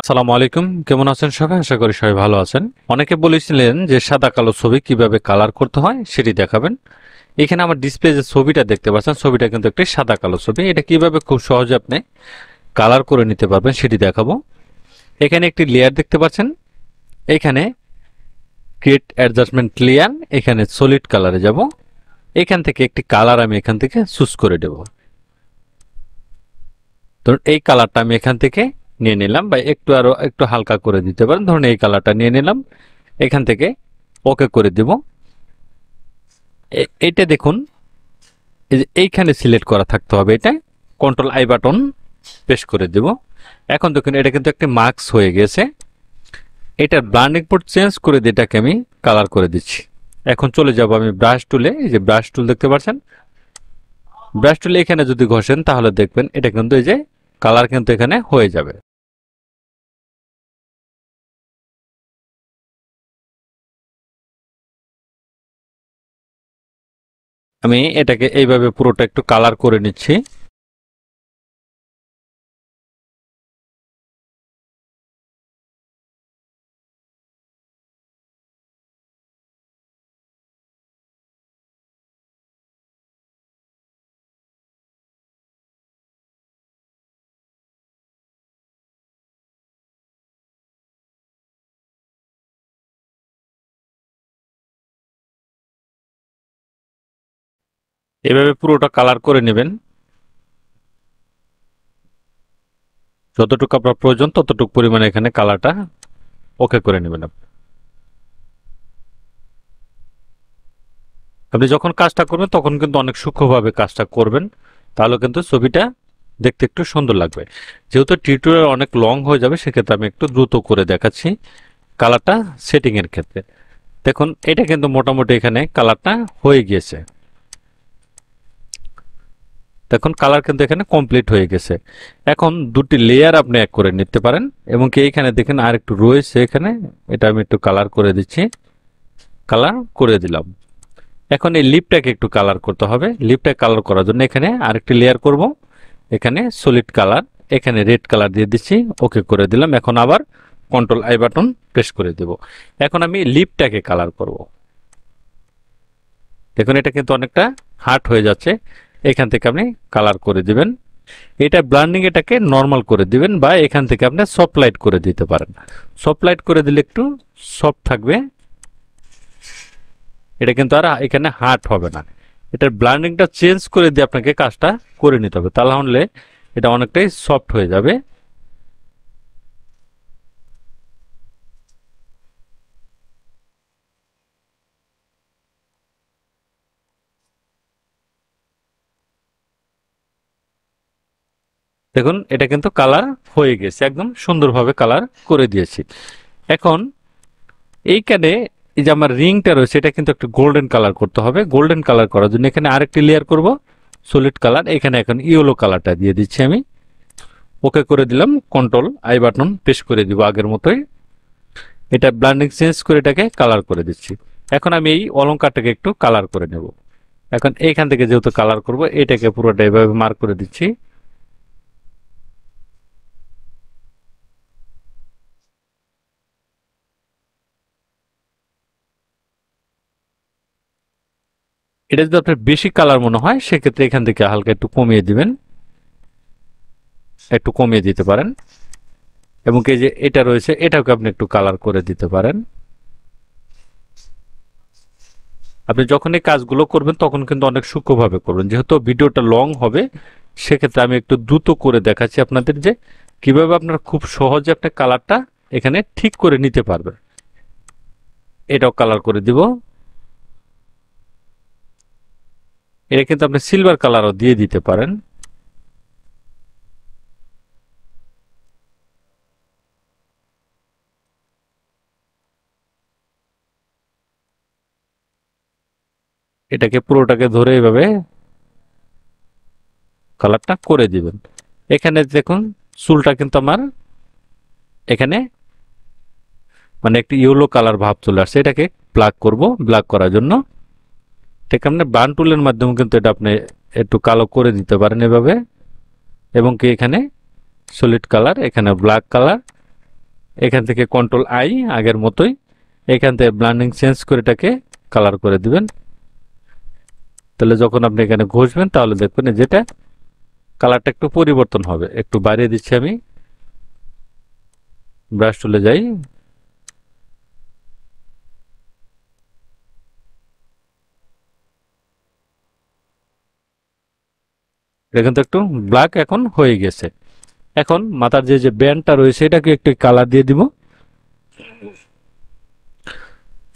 আসসালামু আলাইকুম, কেমন আছেন সবাই? আশা করি সবাই ভালো আছেন। অনেকে বলেছিলেন যে সাদা কালো ছবি কিভাবে কালার করতে হয় সেটি দেখাবেন। এখানে আমার ডিসপ্লে যে ছবিটা দেখতে পাচ্ছেন, ছবিটা কিন্তু একটি সাদা কালো ছবি। এটা কিভাবে খুব সহজে আপনি কালার করে নিতে পারবেন সেটি দেখাবো। এখানে একটি লেয়ার দেখতে পাচ্ছেন, এখানে ক্রিয়েট অ্যাডজাস্টমেন্ট লেয়ার, এখানে সলিড কালারে যাব। এখান থেকে একটি কালার আমি এখান থেকে চুজ করে দেব। ধরুন এই কালারটা আমি এখান থেকে নিয়ে নিলাম, বা আরো একটু হালকা করে দিতে পারেন। ধরুন এই কালারটা নিয়ে নিলাম, এখান থেকে ওকে করে দেব। এইটা দেখুন, এই যে এইখানে সিলেক্ট করা থাকতে হবে, এটা কন্ট্রোল আই বাটন প্রেস করে দেব। এখন দেখুন এটা কিন্তু একটা মার্কস হয়ে গেছে। এটার ব্লান্ডিং পোর্ট চেঞ্জ করে দিয়ে এটাকে আমি কালার করে দিচ্ছি। এখন চলে যাব আমি ব্রাশ টুলে। এই যে ব্রাশ টুল দেখতে পাচ্ছেন, ব্রাশ টুলে এখানে যদি ঘষেন তাহলে দেখবেন এটা কিন্তু এই যে কালার কিন্তু এখানে হয়ে যাবে। আমি এটাকে এইভাবে পুরোটা একটু কালার করে নিচ্ছি। এভাবে পুরোটা কালার করে নেবেন। যতটুকু আপনার প্রয়োজন ততটুকু পরিমাণে এখানে কালারটা ওকে করে নেবেন। আপনি যখন কাজটা করবেন তখন কিন্তু অনেক সূক্ষ্মভাবে কাজটা করবেন, তাহলে কিন্তু ছবিটা দেখতে একটু সুন্দর লাগবে। যেহেতু টিউটোরিয়াল অনেক লং হয়ে যাবে, সেক্ষেত্রে আমি একটু দ্রুত করে দেখাচ্ছি কালারটা সেটিং এর ক্ষেত্রে। দেখুন এটা কিন্তু মোটামুটি এখানে কালারটা হয়ে গিয়েছে। দেখুন কালার কিন্তু এখানে কমপ্লিট হয়ে গেছে। এখন দুটি লেয়ার আপনি এক করে নিতে পারেন, এবং কি এখানে দেখেন আর একটু রয়েছে এখানে, এটা আমি একটু কালার করে দিচ্ছি। কালার করে দিলাম। এখন এই লিপটাকে একটু কালার করতে হবে। লিপটা কালার করার জন্য এখানে আরেকটি লেয়ার করব। এখানে সলিড কালার, এখানে রেড কালার দিয়ে দিচ্ছি, ওকে করে দিলাম। এখন আবার কন্ট্রোল আই বাটন প্রেস করে দেব। এখন আমি লিপটাকে কালার করব। দেখুন এটা কিন্তু অনেকটা হার্ড হয়ে যাচ্ছে। এখান থেকে আপনি কালার করে দিবেন। এটা ব্লান্ডিং এটাকে নর্মাল করে দিবেন, বা এখান থেকে আপনি সফট লাইট করে দিতে পারেন। সফট লাইট করে দিলে একটু সফট থাকবে, এটা কিন্তু আর এখানে হার্ড হবে না। এটার ব্লান্ডিংটা চেঞ্জ করে দিয়ে আপনাকে কাজটা করে নিতে হবে, তাহলে এটা অনেকটাই সফট হয়ে যাবে। দেখুন এটা কিন্তু কালার হয়ে গেছে, একদম সুন্দরভাবে কালার করে দিয়েছি। এখন এইখানে এই যে আমার রিংটা রয়েছে, এটা কিন্তু একটু গোল্ডেন কালার করতে হবে। গোল্ডেন কালার করার জন্য এখানে আরেকটি লেয়ার করব, সলিড কালার। এখানে এখন ইয়েলো কালারটা দিয়ে দিচ্ছি আমি, ওকে করে দিলাম। কন্ট্রোল আই বাটন প্রেস করে দিব আগের মতোই। এটা ব্লান্ডিং চেঞ্জ করে এটাকে কালার করে দিচ্ছি। এখন আমি এই অলংকারটাকে একটু কালার করে নেব। এখন এইখান থেকে যেহেতু কালার করব, এটাকে পুরোটা এভাবে মার্ক করে দিচ্ছি। এটা যদি আপনার বেশি কালার মনে হয়, সেক্ষেত্রে এখান থেকে হালকা একটু কমিয়ে দিবেন, একটু কমিয়ে দিতে পারেন। এবং এই যে এটা রয়েছে, এটাকে আপনি একটু কালার করে দিতে পারেন। আপনি যখন এই কাজগুলো করবেন তখন কিন্তু অনেক সূক্ষ্মভাবে করবেন। যেহেতু ভিডিওটা লং হবে, সেক্ষেত্রে আমি একটু দ্রুত করে দেখাচ্ছি আপনাদের যে কিভাবে আপনারা খুব সহজে আপনার কালারটা এখানে ঠিক করে নিতে পারবেন। এটাও কালার করে দিব। এটা কিন্তু আপনি সিলভার কালারও দিয়ে দিতে পারেন। এটাকে পুরোটাকে ধরে এভাবে কালারটা করে দিবেন। এখানে দেখুন চুলটা কিন্তু আমার এখানে মানে একটি ইয়েলো কালার ভাব চলে আসছে। এটাকে ব্ল্যাক করব। ব্ল্যাক করার জন্য ঠিক আপনি বান টুলের মাধ্যমে কিন্তু এটা আপনি একটু কালো করে দিতে পারেন এভাবে। এবং কি এখানে সলিড কালার, এখানে ব্ল্যাক কালার, এখান থেকে কন্ট্রোল আই আগের মতোই, এখান থেকে ব্লান্ডিং চেঞ্জ করে এটাকে কালার করে দিবেন। তাহলে যখন আপনি এখানে ঘষবেন তাহলে দেখবেন যেটা কালারটা একটু পরিবর্তন হবে। একটু বাড়িয়ে দিচ্ছি আমি, ব্রাশ টুলে যাই, এখন তো একটু ব্ল্যাক এখন হয়ে গেছে। এখন মাথার যে ব্যান্ডটা রয়েছে এটাকে একটু কালার দিয়ে দিব।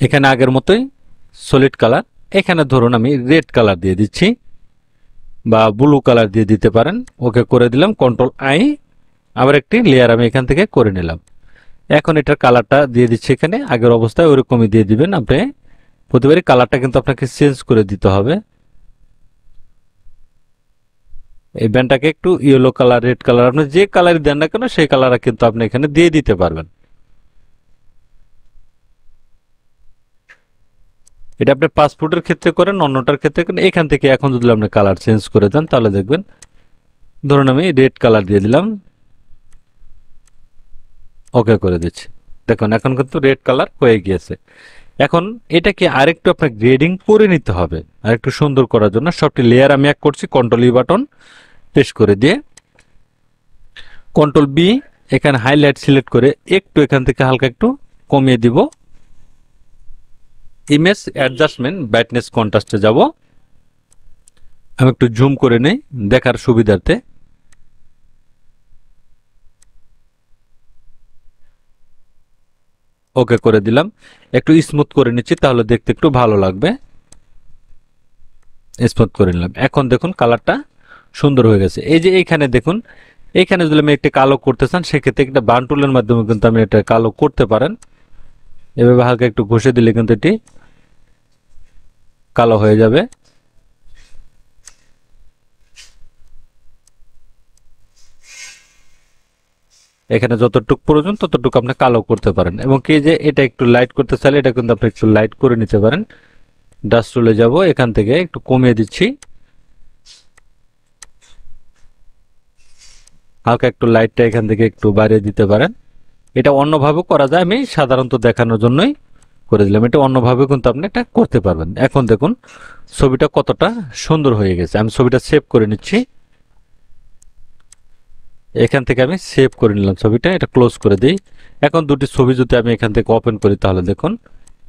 এখানে আগের মতোই সলিড কালার, এখানে ধরুন আমি রেড কালার দিয়ে দিচ্ছি বা ব্লু কালার দিয়ে দিতে পারেন। ওকে করে দিলাম, কন্ট্রোল আই, আবার একটি লেয়ার আমি এখান থেকে করে নিলাম। এখন এটার কালারটা দিয়ে দিচ্ছি এখানে, আগের অবস্থায় ওরকমই দিয়ে দিবেন আপনি। প্রতিবারই কালারটা কিন্তু আপনাকে চেঞ্জ করে দিতে হবে। এই ব্যান্ডটাকে একটু ইয়েলো কালার, রেড কালার, আপনি যে কালারই দেন না কেন সেই কালার কিন্তু আপনি এখানে দিয়ে দিতে পারবেন। এটা আপনি পাসপোর্টের ক্ষেত্রে করেন, অন্যটার ক্ষেত্রে করেন। এখান থেকে এখন যদি আপনি কালার চেঞ্জ করে দেন তাহলে দেখবেন, ধরুন আমি রেড কালার দিয়ে দিলাম, ওকে করে দিচ্ছি, দেখুন এখন কিন্তু রেড কালার হয়ে গিয়েছে। এখন এটাকে আরেকটু আপনার গ্রেডিং করে নিতে হবে আরেকটু সুন্দর করার জন্য। সবটি লেয়ার আমি এক করছি, কন্ট্রোল ই বাটন প্রেস করে দিয়ে কন্ট্রোল বি, এখানে হাইলাইট সিলেক্ট করে একটু এখান থেকে হালকা একটু কমিয়ে দিব। ইমেজ অ্যাডজাস্টমেন্ট ব্রাইটনেস কন্ট্রাস্টে যাব, আমি একটু জুম করে নেই দেখার সুবিধার্থে। ওকে করে দিলাম, একটু স্মুথ করে নিচ্ছি তাহলে দেখতে একটু ভালো লাগবে। স্মুথ করে নিলাম। এখন দেখুন কালারটা সুন্দর হয়ে গেছে। এই যে এইখানে দেখুন, এইখানে যদি আমি একটু কালো করতে চান সেক্ষেত্রে একটা বান টুলের মাধ্যমে কিন্তু আমি এটা কালো করতে পারেন। এভাবে হালকা একটু ঘষে দিলে কিন্তু এটি কালো হয়ে যাবে। এখানে যতটুকু প্রয়োজন ততটুকু আপনি কালো করতে পারেন। এবং কি যে এটা একটু লাইট করতে চাইলে এটা কিন্তু আপনি একটু লাইট করে নিতে পারেন। ডাস্ট টুলে যাব, এখান থেকে একটু কমিয়ে দিচ্ছি, হালকা একটু লাইটটা এখান থেকে একটু বাড়িয়ে দিতে পারেন। এটা অন্যভাবে করা যায়, আমি সাধারণত দেখানোর জন্যই করে দিলাম। এটা অন্যভাবে কিন্তু আপনি এটা করতে পারবেন। এখন দেখুন ছবিটা কতটা সুন্দর হয়ে গেছে। আমি ছবিটা সেভ করে নিচ্ছি, এখান থেকে আমি সেভ করে নিলাম ছবিটা, এটা ক্লোজ করে দিই। এখন দুটি ছবি যদি আমি এখান থেকে ওপেন করি তাহলে দেখুন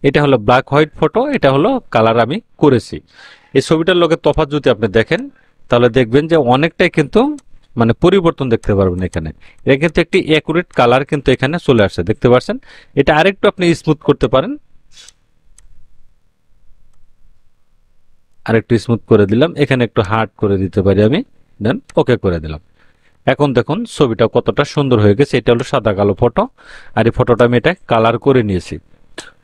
এটা হলো ব্ল্যাক হোয়াইট ফটো, এটা হলো কালার আমি করেছি। এই ছবিটার লগে তফাৎ যদি আপনি দেখেন তাহলে দেখবেন যে অনেকটাই কিন্তু মানে পরিবর্তন দেখতে পারবেন এখানে। এটা কিন্তু একটি অ্যাকুরেট কালার কিন্তু এখানে চলে আসছে, দেখতে পাচ্ছেন। এটা আরেকটু আপনি স্মুথ করতে পারেন, আরেকটু স্মুথ করে দিলাম, এখানে একটু হার্ড করে দিতে পারি আমি, দেন ওকে করে দিলাম। এখন দেখুন ছবিটা কতটা সুন্দর হয়ে গেছে। এটা হলো সাদা কালো ফটো, আর এই ফটোটা আমি এটা কালার করে নিয়েছি।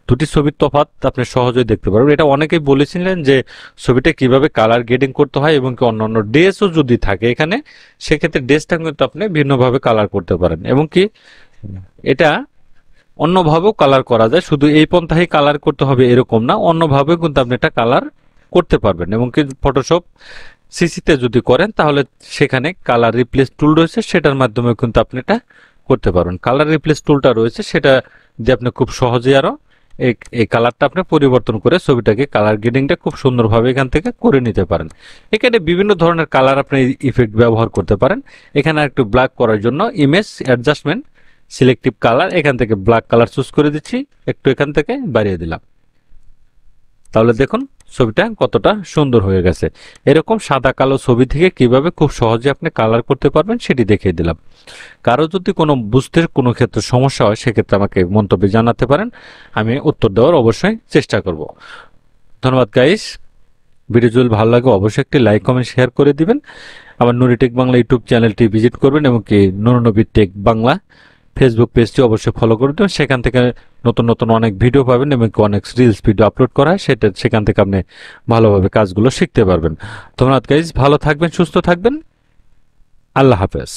দুটি ছবির তফাৎ আপনি সহজেই দেখতে পারবেন। এটা অনেকেই বলেছিলেন যে ছবিটা কিভাবে কালার গ্রেডিং করতে হয় এবং কি অন্যান্য ড্রেসও যদি থাকে এখানে, সেক্ষেত্রে ড্রেসটা কিন্তু আপনি ভিন্নভাবে কালার করতে পারেন। এবং কি এটা অন্যভাবেও কালার করা যায়, শুধু এই পন্থায় কালার করতে হবে এরকম না, অন্যভাবেও কিন্তু আপনি এটা কালার করতে পারবেন। এবং কি ফটোশপ সিসিতে যদি করেন তাহলে সেখানে কালার রিপ্লেস টুল রয়েছে, সেটার মাধ্যমে কিন্তু আপনি এটা করতে পারবেন। কালার রিপ্লেস টুলটা রয়েছে, সেটা দিয়ে আপনি খুব সহজেই আরো এই কালারটা আপনি পরিবর্তন করে ছবিটাকে কালার গ্রেডিংটা খুব সুন্দরভাবে এখান থেকে করে নিতে পারেন। এখানে বিভিন্ন ধরনের কালার আপনি ইফেক্ট ব্যবহার করতে পারেন। এখানে একটু ব্ল্যাক করার জন্য ইমেজ অ্যাডজাস্টমেন্ট সিলেক্টিভ কালার, এখান থেকে ব্ল্যাক কালার চুজ করে দিচ্ছি, একটু এখান থেকে বাড়িয়ে দিলাম। তাহলে দেখুন ছবিটা কতটা সুন্দর হয়ে গেছে। এরকম সাদা কালো ছবি থেকে কিভাবে খুব সহজে আপনি কালার করতে পারবেন সেটি দেখিয়ে দিলাম। কারো যদি কোনো বুঝতে কোনো ক্ষেত্রে সমস্যা হয় সেক্ষেত্রে আমাকে মন্তব্যে জানাতে পারেন, আমি উত্তর দেওয়ার অবশ্যই চেষ্টা করব। ধন্যবাদ গাইস। ভিডিও যদি ভালো লাগে অবশ্যই একটি লাইক কমেন্ট শেয়ার করে দিবেন। আমার নুরি টেক বাংলা ইউটিউব চ্যানেলটি ভিজিট করবেন এবং কি নুরনবী টেক বাংলা ফেসবুক পেজটি অবশ্যই ফলো করে দেবেন। সেখান থেকে নতুন নতুন অনেক ভিডিও পাবেন এবং অনেক রিলস ভিডিও আপলোড করা হয়, সেখান থেকে আপনি ভালোভাবে কাজগুলো শিখতে পারবেন। ধন্যবাদ গাইস, ভালো থাকবেন, সুস্থ থাকবেন, আল্লাহ হাফেজ।